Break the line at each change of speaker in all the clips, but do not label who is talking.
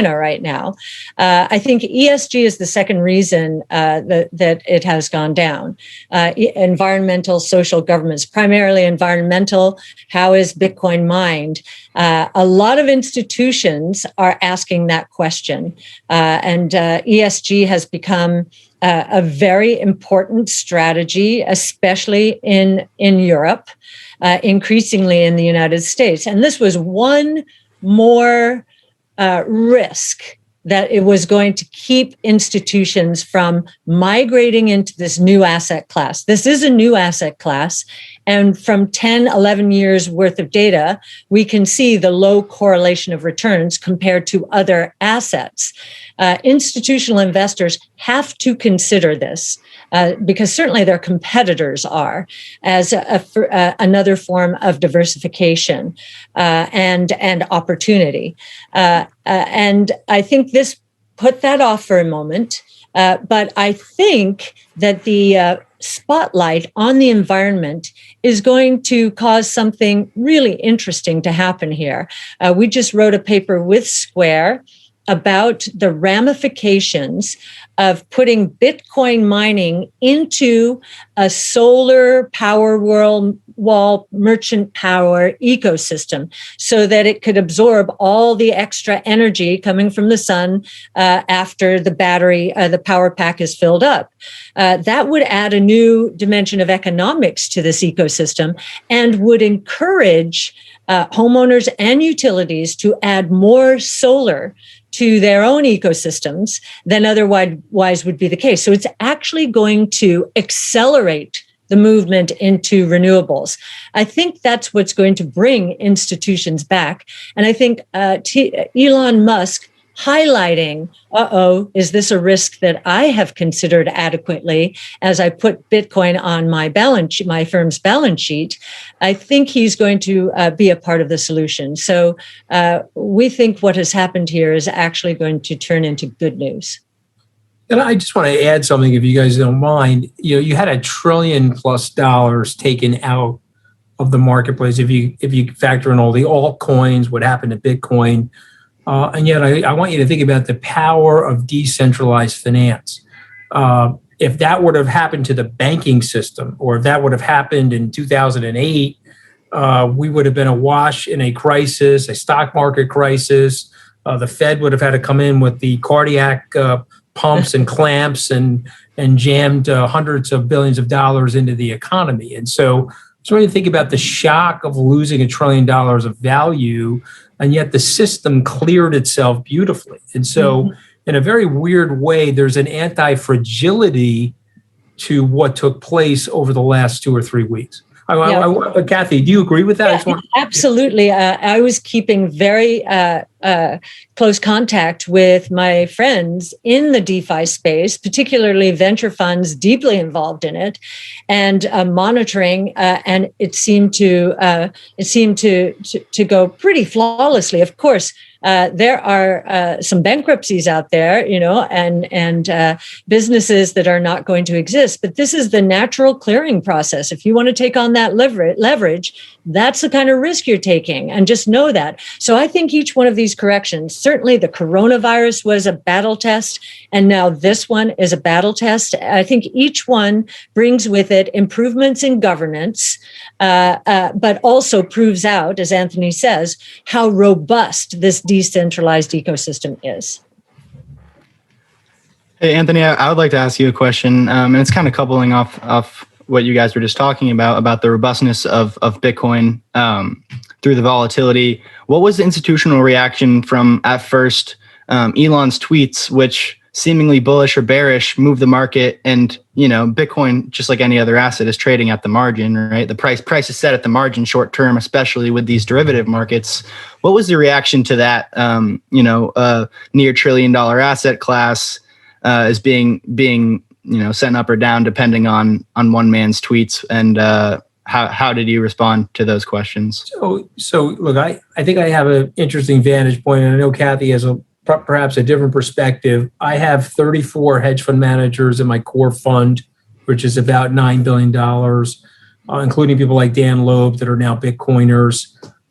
right now. I think ESG is the second reason that it has gone down. Environmental, social governance, primarily environmental. How is Bitcoin mined? A lot of institutions are asking that question, and ESG has become a very important strategy, especially in Europe, increasingly in the United States. And this was one more risk that it was going to keep institutions from migrating into this new asset class. This is a new asset class. And from 10, 11 years worth of data, we can see the low correlation of returns compared to other assets. Institutional investors have to consider this because certainly their competitors are, as another form of diversification and opportunity. And I think this put that off for a moment. But I think that the spotlight on the environment is going to cause something really interesting to happen here. We just wrote a paper with Square about the ramifications of putting Bitcoin mining into a solar power wall merchant power ecosystem so that it could absorb all the extra energy coming from the sun after the battery, the power pack is filled up. That would add a new dimension of economics to this ecosystem and would encourage homeowners and utilities to add more solar to their own ecosystems than otherwise would be the case. So it's actually going to accelerate the movement into renewables. I think that's what's going to bring institutions back. And I think Elon Musk highlighting, is this a risk that I have considered adequately as I put Bitcoin on my balance sheet, my firm's balance sheet? I think he's going to be a part of the solution. So we think what has happened here is actually going to turn into good news.
And I just want to add something, if you guys don't mind. You had $1 trillion+ taken out of the marketplace if you factor in all the altcoins, what happened to Bitcoin. And yet I want you to think about the power of decentralized finance. If that would have happened to the banking system, or if that would have happened in 2008, we would have been awash in a crisis, a stock market crisis. The Fed would have had to come in with the cardiac pumps and clamps and jammed hundreds of billions of dollars into the economy. And so when you think about the shock of losing $1 trillion of value, and yet the system cleared itself beautifully. And so in a very weird way, there's an anti-fragility to what took place over the last 2 or 3 weeks. Cathie, do you agree with that?
Yeah, absolutely. I was keeping very close contact with my friends in the DeFi space, particularly venture funds deeply involved in it, and monitoring. And it seemed to go pretty flawlessly. Of course, there are some bankruptcies out there, and businesses that are not going to exist. But this is the natural clearing process. If you want to take on that leverage, that's the kind of risk you're taking, and just know that. So I think each one of these corrections, certainly the coronavirus was a battle test, and now this one is a battle test. I think each one brings with it improvements in governance, but also proves out, as Anthony says, how robust this decentralized ecosystem is.
Hey, Anthony, I would like to ask you a question, and it's kind of coupling off what you guys were just talking about the robustness of Bitcoin through the volatility. What was the institutional reaction from, at first, Elon's tweets, which seemingly bullish or bearish, move the market? And Bitcoin, just like any other asset, is trading at the margin, right? The price is set at the margin short term, especially with these derivative markets. What was the reaction to that? Near $1 trillion asset class is being sent up or down depending on one man's tweets, and how did you respond to those questions?
So look, I think I have an interesting vantage point, and I know Cathie has perhaps a different perspective. I have 34 hedge fund managers in my core fund, which is about $9 billion, including people like Dan Loeb that are now Bitcoiners.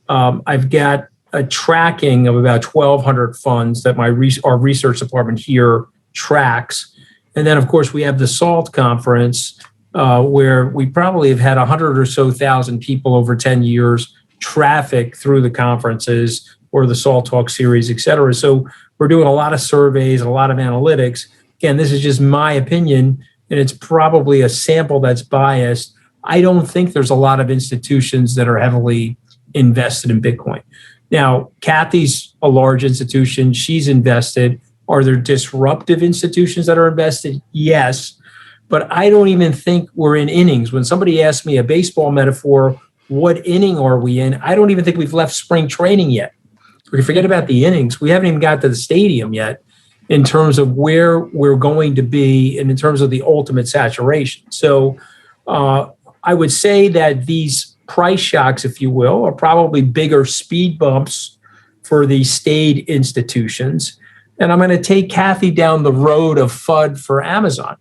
I've got a tracking of about 1,200 funds that our research department here tracks. And then, of course, we have the SALT conference, where we probably have had 100 or so thousand people over 10 years traffic through the conferences or the SALT Talk series, et cetera. So we're doing a lot of surveys, a lot of analytics. Again, this is just my opinion, and it's probably a sample that's biased. I don't think there's a lot of institutions that are heavily invested in Bitcoin. Now, Cathie's a large institution. She's invested. Are there disruptive institutions that are invested? Yes. But I don't even think we're in innings. When somebody asks me a baseball metaphor, what inning are we in? I don't even think we've left spring training yet. We forget about the innings. We haven't even got to the stadium yet in terms of where we're going to be and in terms of the ultimate saturation. So I would say that these price shocks, if you will, are probably bigger speed bumps for the staid institutions. And I'm going to take Cathie down the road of FUD for Amazon.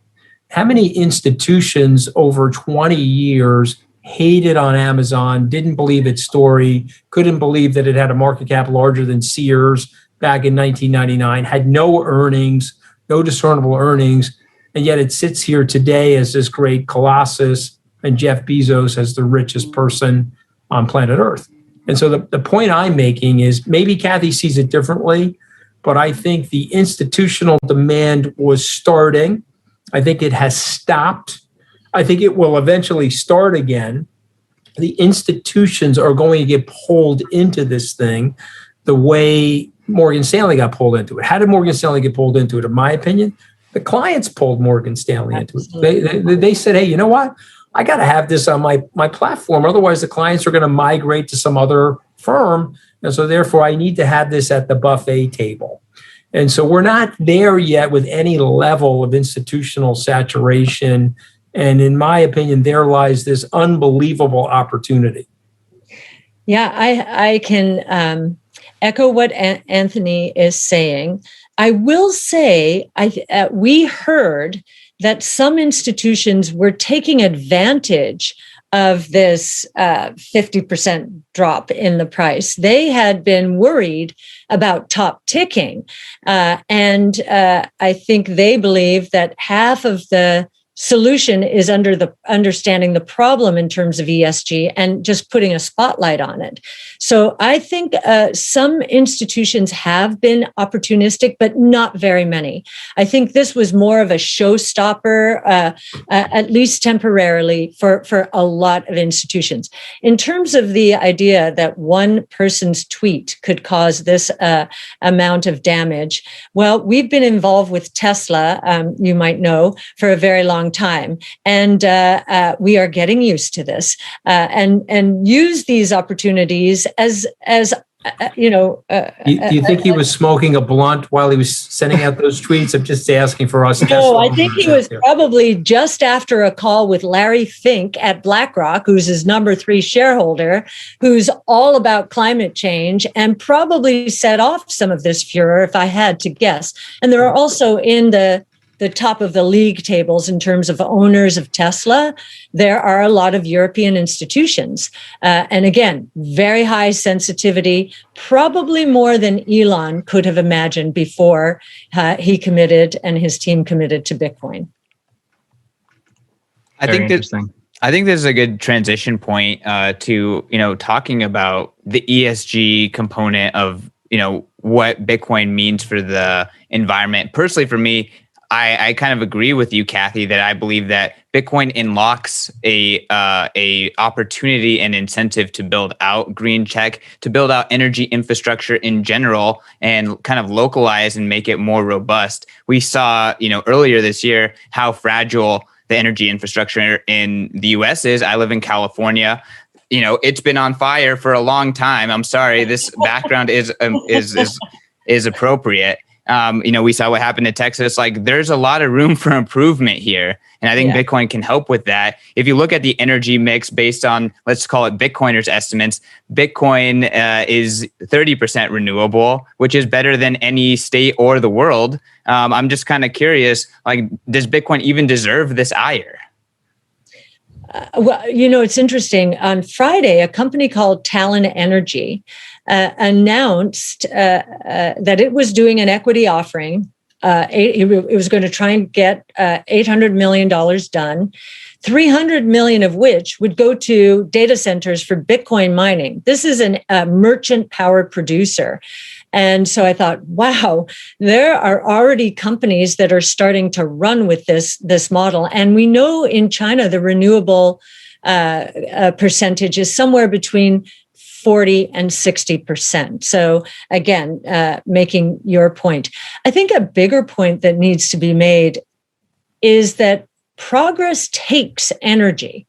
How many institutions over 20 years hated on Amazon, didn't believe its story, couldn't believe that it had a market cap larger than Sears back in 1999, had no earnings, no discernible earnings, and yet it sits here today as this great colossus, and Jeff Bezos as the richest person on planet Earth. And so the point I'm making is maybe Cathie sees it differently, but I think the institutional demand was starting. I think it has stopped. I think it will eventually start again. The institutions are going to get pulled into this thing the way Morgan Stanley got pulled into it. How did Morgan Stanley get pulled into it? In my opinion, the clients pulled Morgan Stanley into it. They said, hey, you know what? I got to have this on my platform. Otherwise, the clients are going to migrate to some other firm. And so therefore, I need to have this at the buffet table. And so we're not there yet with any level of institutional saturation. And in my opinion, there lies this unbelievable opportunity.
Yeah, I can echo what Anthony is saying. I will say we heard that some institutions were taking advantage of this 50% drop in the price. They had been worried about top ticking. And I think they believe that half of the solution is under the understanding the problem in terms of ESG and just putting a spotlight on it. So I think some institutions have been opportunistic, but not very many. I think this was more of a showstopper, at least temporarily, for a lot of institutions. In terms of the idea that one person's tweet could cause this amount of damage, well, we've been involved with Tesla, you might know, for a very long time. And we are getting used to this and use these opportunities as you know. Do
you think he was smoking a blunt while he was sending out those tweets? I'm just asking for us.
No, I think he was probably just after a call with Larry Fink at BlackRock, who's his number 3 shareholder, who's all about climate change, and probably set off some of this furor, if I had to guess. And there are also in the top of the league tables in terms of owners of Tesla, there are a lot of European institutions. And again, very high sensitivity, probably more than Elon could have imagined before he committed and his team committed to Bitcoin.
I think this is a good transition point to, talking about the ESG component of, what Bitcoin means for the environment. Personally, for me, I kind of agree with you, Cathie, that I believe that Bitcoin unlocks a opportunity and incentive to build out green tech, to build out energy infrastructure in general, and kind of localize and make it more robust. We saw, earlier this year how fragile the energy infrastructure in the U.S. is. I live in California. It's been on fire for a long time. I'm sorry, this background is appropriate. We saw what happened in Texas. Like, there's a lot of room for improvement here. And I think Bitcoin can help with that. If you look at the energy mix based on, let's call it Bitcoiners' estimates, Bitcoin is 30% renewable, which is better than any state or the world. I'm just kind of curious, does Bitcoin even deserve this ire? Well,
it's interesting. On Friday, a company called Talon Energy announced that it was doing an equity offering. It was going to try and get $800 million done, 300 million of which would go to data centers for Bitcoin mining. This is a merchant power producer. And so I thought, wow, there are already companies that are starting to run with this model. And we know in China, the renewable percentage is somewhere between 40 and 60%. So again, making your point. I think a bigger point that needs to be made is that progress takes energy.